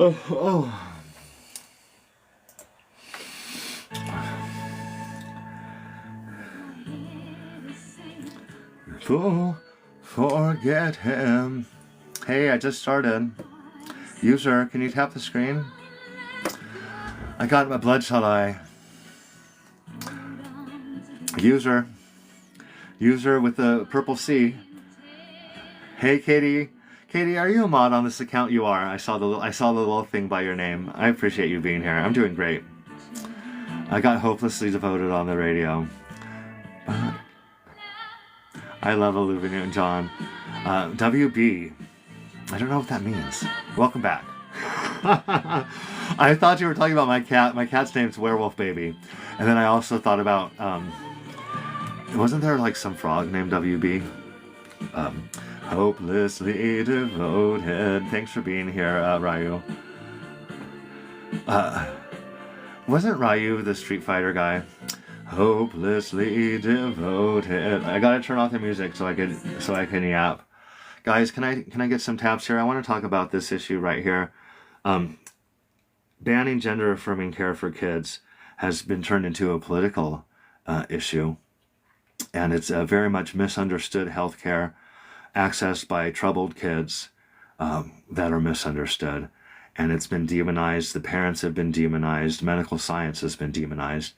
Oh, oh. Fool, forget him. Hey, I just started. User, can you tap the screen? I got my bloodshot eye. User with the purple C. Hey, Katie. Katie, are you a mod on this account? You are. I saw the little thing by your name. I appreciate you being here. I'm doing great. I got hopelessly devoted on the radio. I love Olivia Newton-John. WB. I don't know what that means. Welcome back. I thought you were talking about my cat. My cat's name's Werewolf Baby. And then I also thought about, wasn't there like some frog named WB? Hopelessly devoted. Thanks for being here, Ryu. Wasn't Ryu the Street Fighter guy? Hopelessly devoted. I gotta turn off the music so I can yap. Guys, can I get some taps here? I want to talk about this issue right here. Banning gender affirming care for kids has been turned into a political issue, and it's a very much misunderstood healthcare accessed by troubled kids that are misunderstood, and it's been demonized. The parents have been demonized. Medical science has been demonized.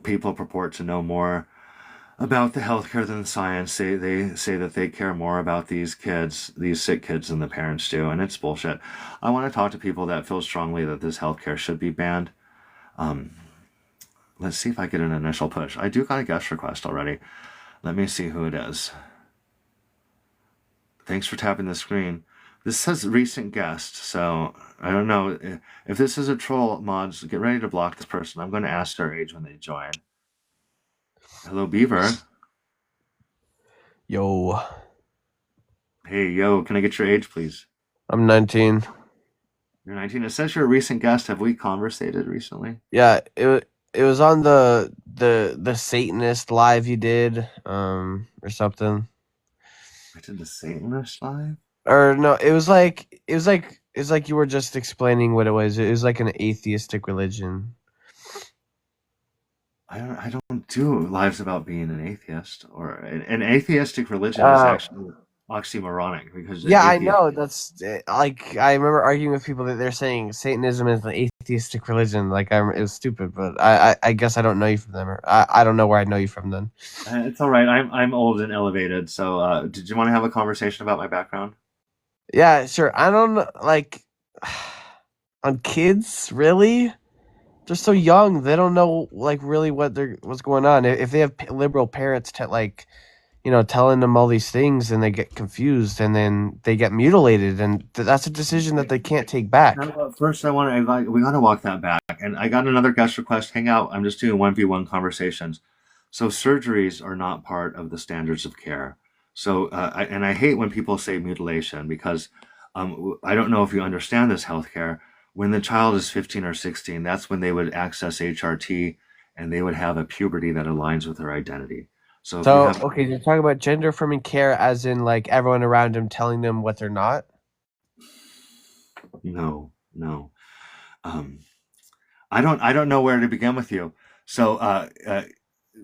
People purport to know more about the healthcare than science. They say that they care more about these kids, these sick kids, than the parents do, and it's bullshit. I want to talk to people that feel strongly that this healthcare should be banned. Let's see if I get an initial push. I do got a guest request already. Let me see who it is. Thanks for tapping the screen. This says recent guest, so I don't know. If this is a troll, mods, get ready to block this person. I'm going to ask their age when they join. Hello, Beaver. Yo. Hey, yo, can I get your age, please? I'm 19. You're 19. It says you're a recent guest. Have we conversated recently? Yeah, it was on the Satanist live you did, or something. I did the Satanist live? Or no, it was like you were just explaining what it was. It was like an atheistic religion. I don't do lives about being an atheist, or an atheistic religion is actually oxymoronic, because yeah, I know. That's like, I remember arguing with people that they're saying Satanism is an atheistic religion. Like, it was stupid, but I guess I don't know you from them, or I don't know where I know you from then. It's all right. I'm old and elevated. So, did you want to have a conversation about my background? Yeah, sure. I don't like on kids, really. They're so young; they don't know like really what's going on. If they have liberal parents telling them all these things, and they get confused, and then they get mutilated, and that's a decision that they can't take back. First, we got to walk that back. And I got another guest request. Hang out. I'm just doing 1v1 conversations. So surgeries are not part of the standards of care. So, I hate when people say mutilation, because I don't know if you understand this healthcare. When the child is 15 or 16, that's when they would access HRT, and they would have a puberty that aligns with their identity. So okay, you're talking about gender affirming care as in like everyone around them telling them what they're not? No. I don't know where to begin with you. So,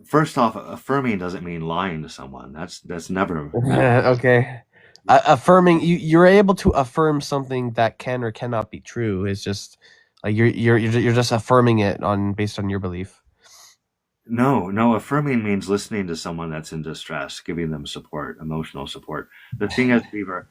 first off, affirming doesn't mean lying to someone. That's never. Okay. Affirming, you're able to affirm something that can or cannot be true. It's just like you're just affirming it based on your belief. No, affirming means listening to someone that's in distress, giving them support, emotional support. The thing is, Beaver,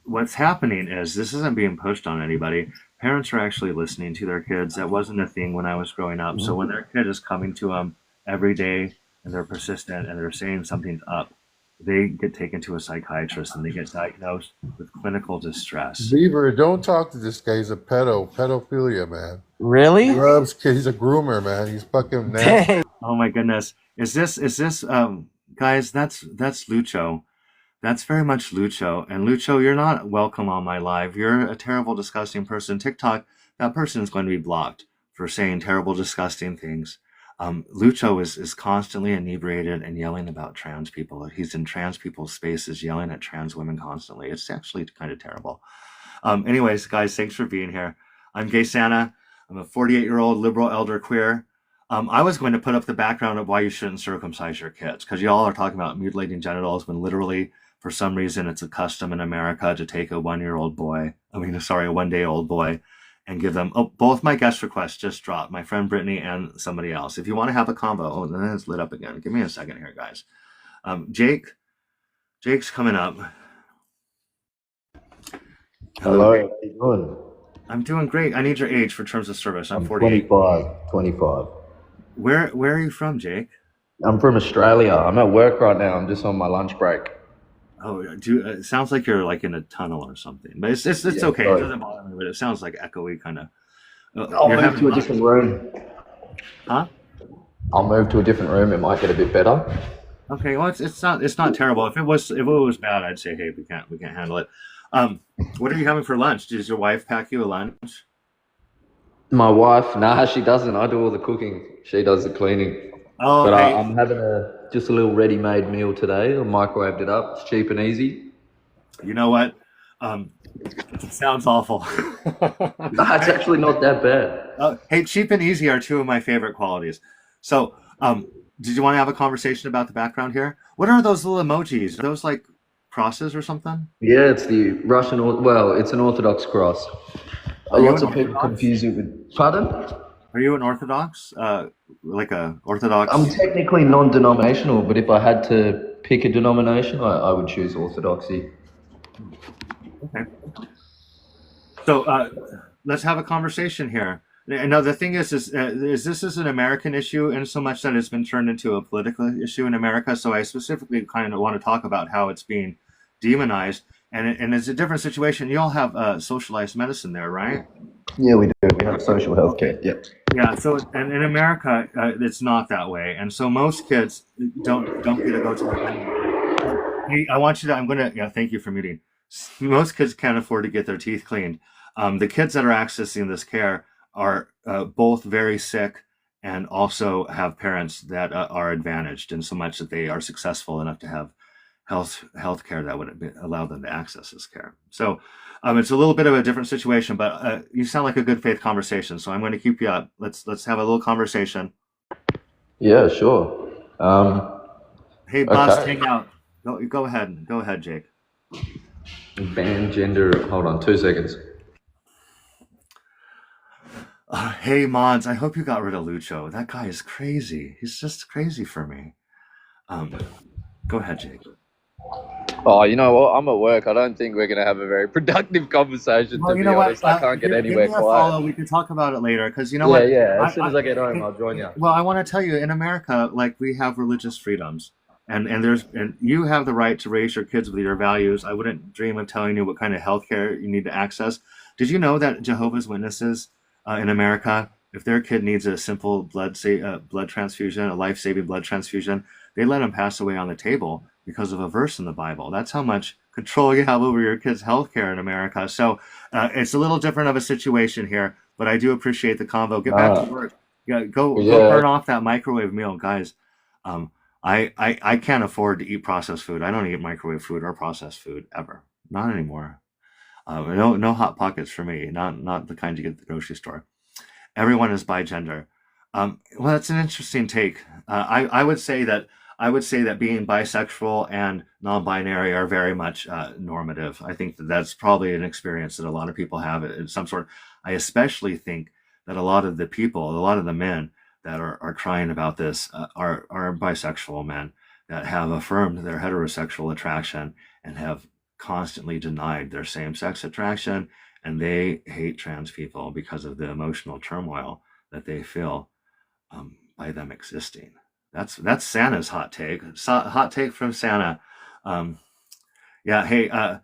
what's happening is, this isn't being pushed on anybody. Parents are actually listening to their kids. That wasn't a thing when I was growing up. So when their kid is coming to them every day, and they're persistent, and they're saying something's up, they get taken to a psychiatrist, and they get diagnosed with clinical distress. Beaver, don't talk to this guy. He's a pedophilia, man. Really? He rubs kids. He's a groomer, man. He's fucking nasty. Dang. Oh my goodness. Is this guys, that's Lucho. That's very much Lucho. And Lucho, you're not welcome on my live. You're a terrible, disgusting person. TikTok, that person is going to be blocked for saying terrible, disgusting things. Lucho is constantly inebriated and yelling about trans people. He's in trans people's spaces yelling at trans women constantly. It's actually kind of terrible. Anyways, guys, thanks for being here. I'm Gay Santa. I'm a 48-year-old liberal elder queer. I was going to put up the background of why you shouldn't circumcise your kids, because y'all are talking about mutilating genitals when literally, for some reason, it's a custom in America to take a one-day-old boy, and give them. Oh, both my guest requests just dropped. My friend Brittany and somebody else. If you want to have a convo, oh, then it's lit up again. Give me a second here, guys. Jake's coming up. Hello, how you doing? I'm doing great. I need your age for terms of service. I'm 48. 25. Where are you from, Jake? I'm from Australia. I'm at work right now. I'm just on my lunch break. Oh, it sounds like you're like in a tunnel or something, but it's Yeah, okay. It sorry. doesn't bother me, but it sounds like echoey kind of. I'll move to a different room. Huh? I'll move to a different room. It might get a bit better. Okay, well, it's not terrible. If it was bad, I'd say, hey, we can't handle it. What are you having for lunch? Does your wife pack you a lunch? My wife, nah, she doesn't. I do all the cooking. She does the cleaning. Oh, But okay. I'm having just a little ready-made meal today. I microwaved it up. It's cheap and easy. You know what? It sounds awful. Nah, it's actually not that bad. Hey, cheap and easy are two of my favorite qualities. So, did you want to have a conversation about the background here? What are those little emojis? Are those like crosses or something? Yeah, it's the Russian, well, it's an Orthodox cross. Are you Lots an of people Orthodox? confuse it with, pardon? Are you an Orthodox? Like a Orthodox? I'm technically non-denominational, but if I had to pick a denomination, I would choose Orthodoxy. Okay. So let's have a conversation here. Now the thing is this is an American issue in so much that it's been turned into a political issue in America. So I specifically kind of want to talk about how it's being demonized, and it's a different situation. You all have socialized medicine there, right? Yeah, we do. We have social health care. Yep. Yeah. So and in America, it's not that way, and so most kids don't get to go to the venue. Hey, I want you to. I'm gonna. Yeah. Thank you for muting. Most kids can't afford to get their teeth cleaned. The kids that are accessing this care are both very sick and also have parents that are advantaged in so much that they are successful enough to have health care that would allow them to access this care. So it's a little bit of a different situation, but you sound like a good faith conversation. So I'm going to keep you up. Let's have a little conversation. Yeah, sure. Hey, boss, Okay. hang out. Go ahead. Go ahead, Jake. Ban gender. Hold on, 2 seconds. Hey, mods, I hope you got rid of Lucho. That guy is crazy. He's just crazy for me. Go ahead, Jake. Oh, you know what? I'm at work. I don't think we're going to have a very productive conversation, Well, to you be know what? honest. I can't get Give anywhere me a quiet. follow. We can talk about it later. Because you know Yeah, what? yeah. As soon as I get home, hey, I'll join you. well, I want to tell you, in America, like we have religious freedoms, and you have the right to raise your kids with your values. I wouldn't dream of telling you what kind of healthcare you need to access. Did you know that Jehovah's Witnesses in America, if their kid needs a simple blood transfusion, a life-saving blood transfusion, they let them pass away on the table because of a verse in the Bible. That's how much control you have over your kids' healthcare in America. So it's a little different of a situation here, but I do appreciate the convo. Get back to Ah, work. Yeah, go yeah. burn off that microwave meal, guys. Um, I can't afford to eat processed food. I don't eat microwave food or processed food ever. Not anymore. No hot pockets for me. Not the kind you get at the grocery store. Everyone is bi gender. Well, that's an interesting take. I would say that being bisexual and non-binary are very much normative. I think that that's probably an experience that a lot of people have in some sort. I especially think that a lot of the men that are crying about this are bisexual men that have affirmed their heterosexual attraction and have constantly denied their same-sex attraction, and they hate trans people because of the emotional turmoil that they feel by them existing. That's Santa's hot take. Hot take from Santa. Um, yeah, hey,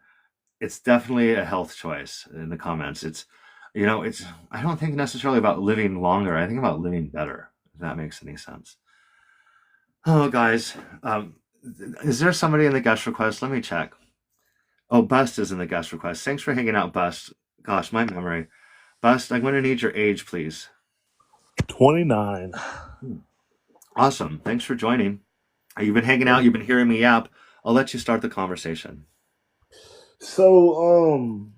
it's definitely a health choice in the comments. It's I don't think necessarily about living longer. I think about living better, if that makes any sense. Oh, guys, is there somebody in the guest request? Let me check. Oh, Bust is in the guest request. Thanks for hanging out, Bust. Gosh, my memory. Bust, I'm going to need your age, please. 29. Awesome. Thanks for joining. You've been hanging out. You've been hearing me yap. I'll let you start the conversation. So,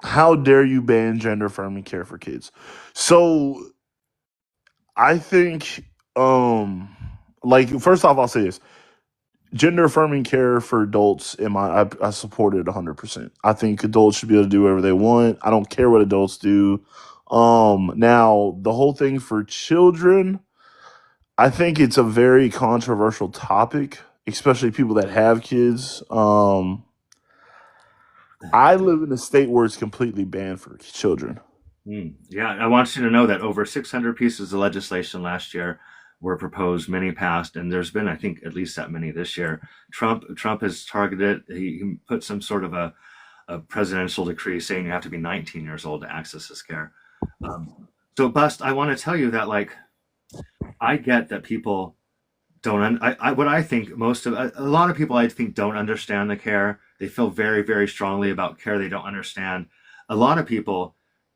how dare you ban gender affirming care for kids? So I think, like, first off, I'll say this: gender affirming care for adults. I support it 100%. I think adults should be able to do whatever they want. I don't care what adults do. Now the whole thing for children, I think it's a very controversial topic, especially people that have kids. I live in a state where it's completely banned for children. Yeah, I want you to know that over 600 pieces of legislation last year were proposed, many passed, and there's been, I think, at least that many this year. Trump has targeted. He put some sort of a presidential decree saying you have to be 19 years old to access this care. So, Bust, I want to tell you that, like, I get that people don't. What I think most of a lot of people I think don't understand the care. They feel very, very strongly about care they don't understand. A lot of people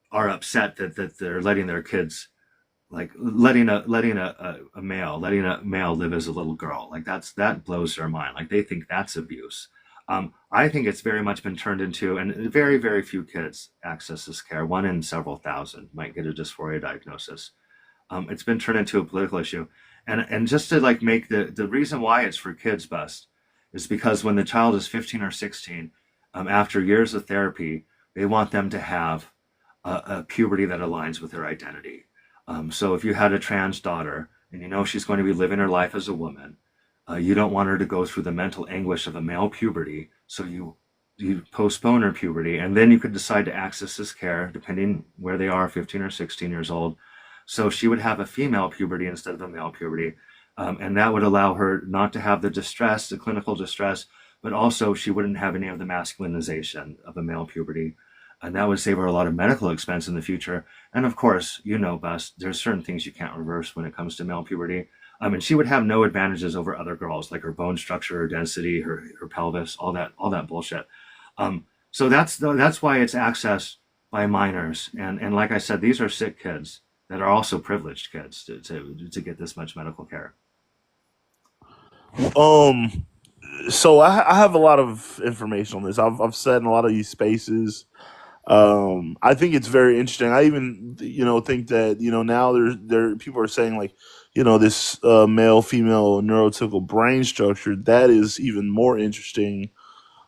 are upset that they're letting their kids, like letting a male live as a little girl, like that blows their mind, like they think that's abuse. I think it's very much been turned into, and very, very few kids access this care. One in several thousand might get a dysphoria diagnosis. It's been turned into a political issue, and just to like make the reason why it's for kids, Bust, is because when the child is 15 or 16, after years of therapy, they want them to have a puberty that aligns with their identity. So if you had a trans daughter and you know she's going to be living her life as a woman, you don't want her to go through the mental anguish of a male puberty. So you postpone her puberty, and then you could decide to access this care depending where they are, 15 or 16 years old. So she would have a female puberty instead of a male puberty. And that would allow her not to have the distress, the clinical distress, but also she wouldn't have any of the masculinization of a male puberty. And that would save her a lot of medical expense in the future. And of course, you know, Bus, there's certain things you can't reverse when it comes to male puberty. And she would have no advantages over other girls, like her bone structure, her density, her pelvis, all that bullshit. So that's why it's accessed by minors. And like I said, these are sick kids that are also privileged kids to get this much medical care. Um, so I have a lot of information on this. I've said in a lot of these spaces. I think it's very interesting. I even, think that, now there people are saying like, this male female neurotypical brain structure that is even more interesting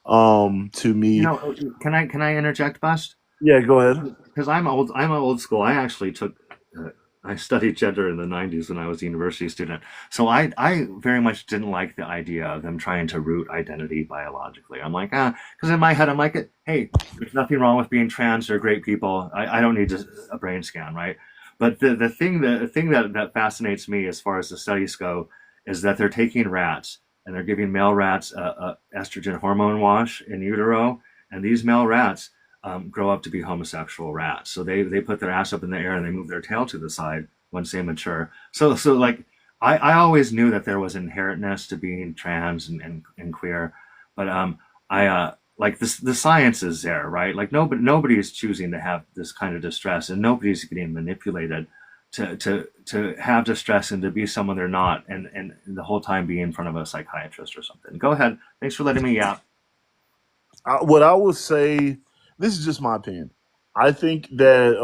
to You me. know, can I interject, Bust? Yeah, go ahead. Because I'm old school. I actually I studied gender in the 90s when I was a university student. So I very much didn't like the idea of them trying to root identity biologically. I'm like, because in my head, I'm like, hey, there's nothing wrong with being trans. They're great people. I don't need a brain scan, right? But the thing that fascinates me as far as the studies go is that they're taking rats and they're giving male rats a estrogen hormone wash in utero, and these male rats grow up to be homosexual rats. So they put their ass up in the air and they move their tail to the side once they mature. So like I always knew that there was inherentness to being trans and queer, but I like this the science is there, right? Like nobody is choosing to have this kind of distress, and nobody's getting manipulated to have distress and to be someone they're not, and the whole time be in front of a psychiatrist or something. Go ahead. Thanks for letting me yap. What I will say, this is just my opinion. I think that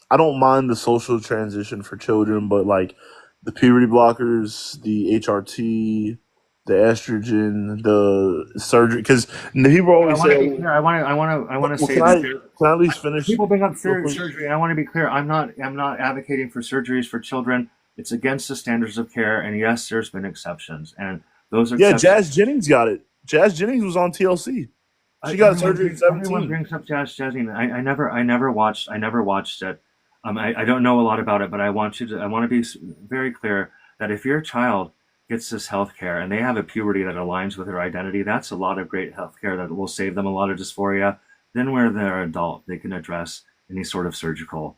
I don't mind the social transition for children, but like the puberty blockers, the HRT, the estrogen, the surgery, because people I always want to say, be clear. I want to well, say can I that can I at least finish people bring up real quick? surgery, and I want to be clear. I'm not advocating for surgeries for children. It's against the standards of care, and yes, there's been exceptions, and those Yeah, exceptions. Jazz Jennings got it. Jazz Jennings was on TLC. She got surgery at Everyone 17. brings up Jazzy. I never watched it. I don't know a lot about it, but I want to be very clear that if your child gets this health care and they have a puberty that aligns with their identity, that's a lot of great health care that will save them a lot of dysphoria. Then when they're adult, they can address any sort of surgical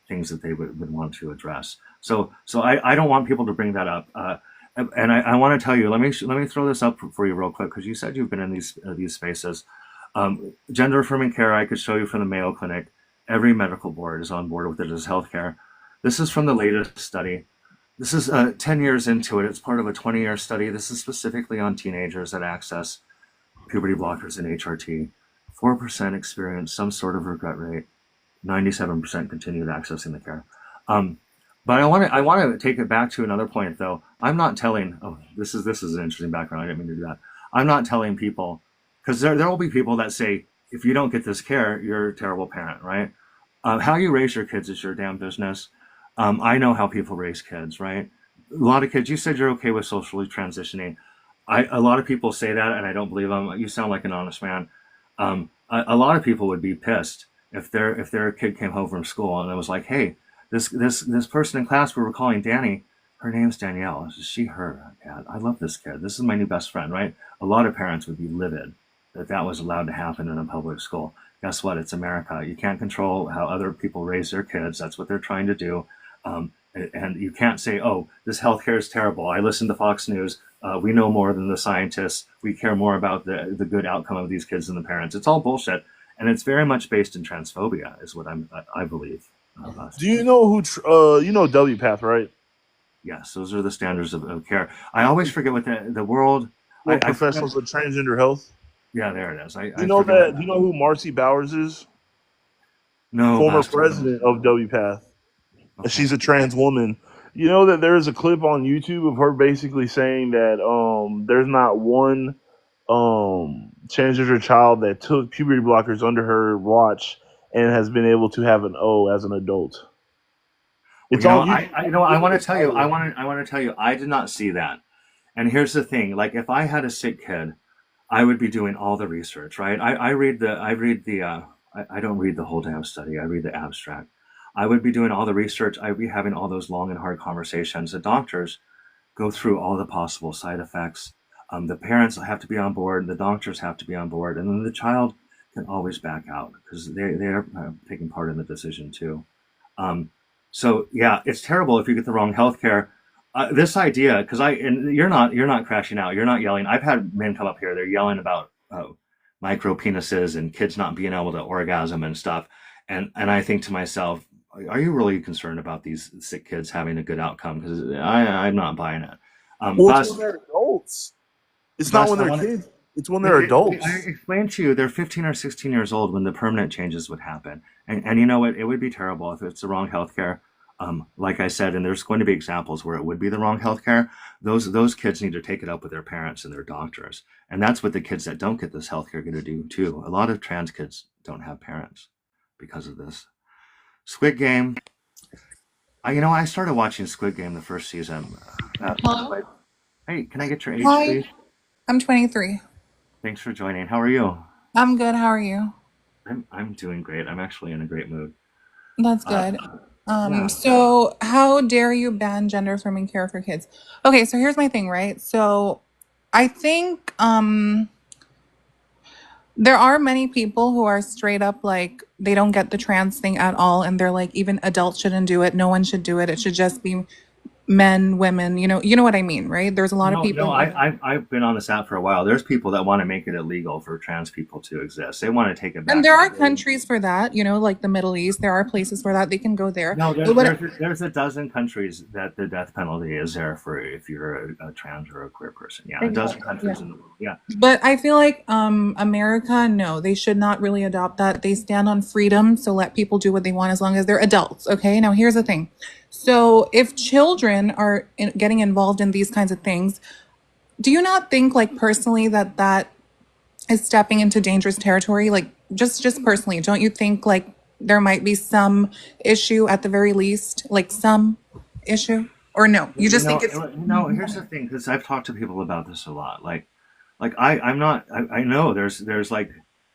things that they would want to address. So I don't want people to bring that up. And I want to tell you, let me throw this up for you real quick, because you said you've been in these spaces. Gender affirming care, I could show you from the Mayo Clinic. Every medical board is on board with it as healthcare. This is from the latest study. This is 10 years into it. It's part of a 20-year study. This is specifically on teenagers that access puberty blockers and HRT. 4% experience some sort of regret rate, 97% continued accessing the care. Um, but I want to take it back to another point though. I'm not telling. Oh, this is an interesting background. I didn't mean to do that. I'm not telling people because there will be people that say if you don't get this care, you're a terrible parent, right? How you raise your kids is your damn business. I know how people raise kids, right? A lot of kids. You said you're okay with socially transitioning. A lot of people say that, and I don't believe them. You sound like an honest man. A lot of people would be pissed if their kid came home from school and it was like, hey, this person in class we were calling Danny, her name's Danielle. Is she her? Yeah, I love this kid. This is my new best friend, right? A lot of parents would be livid that that was allowed to happen in a public school. Guess what? It's America. You can't control how other people raise their kids. That's what they're trying to do. And you can't say, oh, this healthcare is terrible. I listen to Fox News. We know more than the scientists. We care more about the good outcome of these kids than the parents. It's all bullshit. And it's very much based in transphobia, is what I believe. Do you know you know WPATH, right? Yes, those are the standards of care. I always forget what the world. Well, I professionals with transgender health. Yeah, there it is. Do you know that? Do you know who Marcy Bowers is? No, Former Pastor, president of WPATH. okay. She's a trans woman. You know that there is a clip on YouTube of her basically saying that there's not one transgender child that took puberty blockers under her watch and has been able to have an O as an adult. It's Well, on YouTube. I want to tell you, I want to tell you, I did not see that. And here's the thing: like, if I had a sick kid, I would be doing all the research, right? I read I don't read the whole damn study. I read the abstract. I would be doing all the research. I'd be having all those long and hard conversations. The doctors go through all the possible side effects. The parents have to be on board. The doctors have to be on board, and then the child can always back out because they're taking part in the decision too. So yeah, it's terrible if you get the wrong healthcare. This idea, because you're not crashing out. You're not yelling. I've had men come up here. They're yelling about micro penises and kids not being able to orgasm and stuff. And I think to myself, are you really concerned about these sick kids having a good outcome? Because I'm not buying it. Well, it's when they're adults. It's not when they're kids. It's when they're adults. I explained to you, they're 15 or 16 years old when the permanent changes would happen. And you know what? It would be terrible if it's the wrong healthcare. Like I said, and there's going to be examples where it would be the wrong healthcare. Those kids need to take it up with their parents and their doctors. And that's what the kids that don't get this healthcare are going to do too. A lot of trans kids don't have parents because of this. Squid Game. I started watching Squid Game the first season. Hello? Hey, can I get your age, Hi, please? I'm 23. Thanks for joining. How are you? I'm good. How are you? I'm doing great. I'm actually in a great mood. That's Uh, good. yeah. So how dare you ban gender affirming care for kids? Okay, so here's my thing, right? So I think there are many people who are straight up like they don't get the trans thing at all, and they're like even adults shouldn't do it. No one should do it. It should just be men, women, you know what I mean, right? There's a lot of No, people. I've been on this app for a while. There's people that want to make it illegal for trans people to exist. They want to take it And back there to are the countries for that, like the Middle East. There are places for that. They can go there. No, But what there's a dozen countries that the death penalty is there for if you're a trans or a queer person. Yeah, a dozen exactly, yeah. countries in the world. Yeah. But I feel like America, no, they should not really adopt that. They stand on freedom, so let people do what they want as long as they're adults. Okay. Now here's the thing. So if children are getting involved in these kinds of things, do you not think, like personally, that is stepping into dangerous territory? Like just personally, don't you think like there might be some issue at the very least, like some issue, or no? You just think it's No. Here's the thing, because I've talked to people about this a lot. I'm not. I know there's like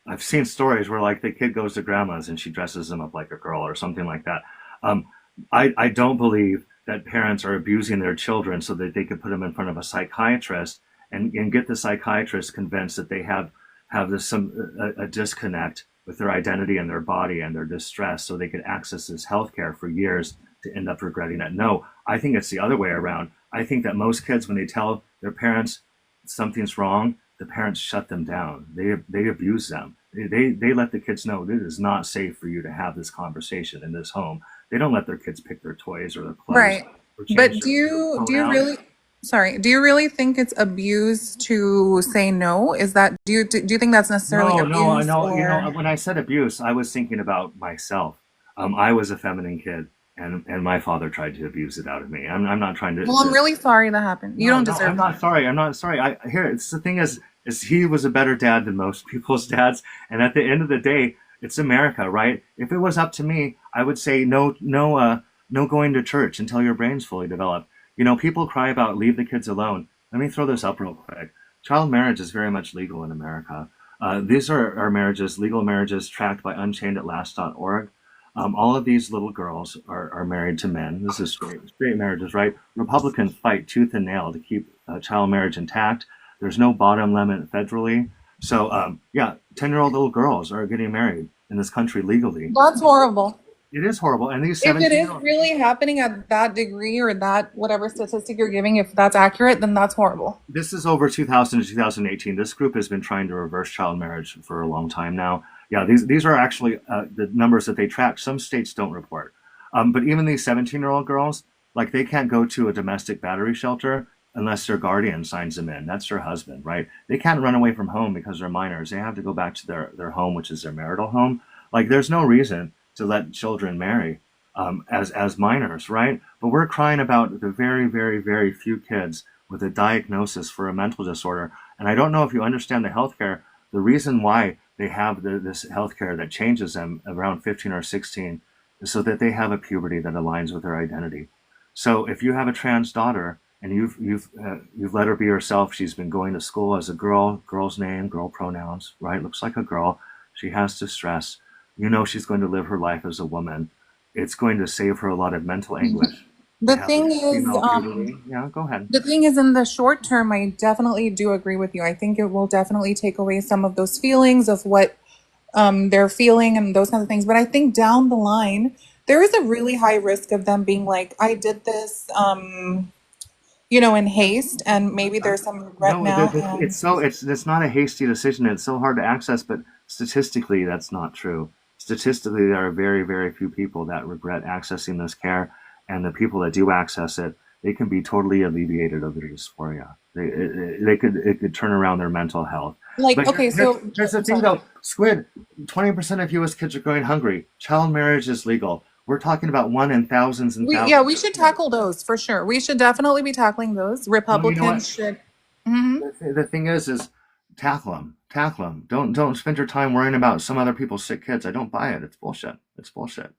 I've seen stories where like the kid goes to grandma's and she dresses them up like a girl or something like that. Um, I don't believe that parents are abusing their children so that they could put them in front of a psychiatrist and get the psychiatrist convinced that they have a disconnect with their identity and their body and their distress so they could access this healthcare for years to end up regretting it. No, I think it's the other way around. I think that most kids, when they tell their parents something's wrong, the parents shut them down. They abuse them. They let the kids know it is not safe for you to have this conversation in this home. They don't let their kids pick their toys or their clothes right. or But change do their you pronouns. Sorry, do you really think it's abuse to say no? Is that do you think that's necessarily No, no, abuse no. or When I said abuse, I was thinking about myself. I was a feminine kid, and my father tried to abuse it out of me. I'm not trying well, I'm really sorry that happened. You No, don't no, deserve I'm not that. sorry. I'm not sorry. I here. It's the thing is he was a better dad than most people's dads, and at the end of the day, it's America, right? If it was up to me, I would say no, no, no going to church until your brain's fully developed. You know, people cry about leave the kids alone. Let me throw this up real quick. Child marriage is very much legal in America. These are marriages, legal marriages tracked by unchained@last.org. All of these little girls are married to men. This is straight marriages, right? Republicans fight tooth and nail to keep child marriage intact. There's no bottom limit federally. So, yeah, 10-year-old little girls are getting married in this country legally. That's horrible. It is horrible. And these If it 17 is year olds, really happening at that degree or that whatever statistic you're giving, if that's accurate, then that's horrible. this is over 2000 to 2018. This group has been trying to reverse child marriage for a long time now. Yeah, these are actually the numbers that they track. Some states don't report. But even these 17-year-old girls, like they can't go to a domestic battery shelter unless their guardian signs them in. That's their husband, right? They can't run away from home because they're minors. They have to go back to their home, which is their marital home. Like there's no reason to let children marry as minors, right? But we're crying about the very, very, very few kids with a diagnosis for a mental disorder. And I don't know if you understand the healthcare. The reason why they have this healthcare that changes them around 15 or 16 is so that they have a puberty that aligns with their identity. So if you have a trans daughter and you've let her be herself, she's been going to school as a girl, girl's name, girl pronouns, right? Looks like a girl. She has distress. You know she's going to live her life as a woman. It's going to save her a lot of mental anguish. The Have thing a is, female puberty. Yeah, go ahead. the thing is, in the short term, I definitely do agree with you. I think it will definitely take away some of those feelings of what they're feeling and those kinds of things. But I think down the line, there is a really high risk of them being like, I did this, in haste, and maybe there's some regret No, now. And it's not a hasty decision. It's so hard to access, but statistically, that's not true. Statistically, there are very, very few people that regret accessing this care, and the people that do access it, they can be totally alleviated of their dysphoria. It could turn around their mental health. like, But okay, so here's the I'm thing, sorry. though, Squid. 20% of U.S. kids are going hungry. Child marriage is legal. We're talking about one in thousands and Yeah, thousands we of should kids. tackle those for sure. We should definitely be tackling those. Well, you know what? Republicans should. Mhm. The thing is tackle them, tackle them. Don't spend your time worrying about some other people's sick kids. I don't buy it. It's bullshit. It's bullshit.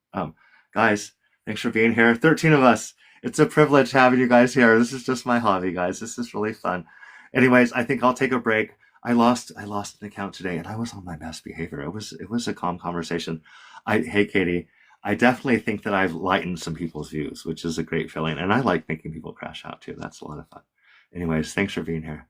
Guys, thanks for being here. 13 of us. It's a privilege having you guys here. This is just my hobby, guys. This is really fun. Anyways, I think I'll take a break. I lost an account today, and I was on my best behavior. It was a calm conversation. Hey Katie, I definitely think that I've lightened some people's views, which is a great feeling, and I like making people crash out too. That's a lot of fun. Anyways, thanks for being here.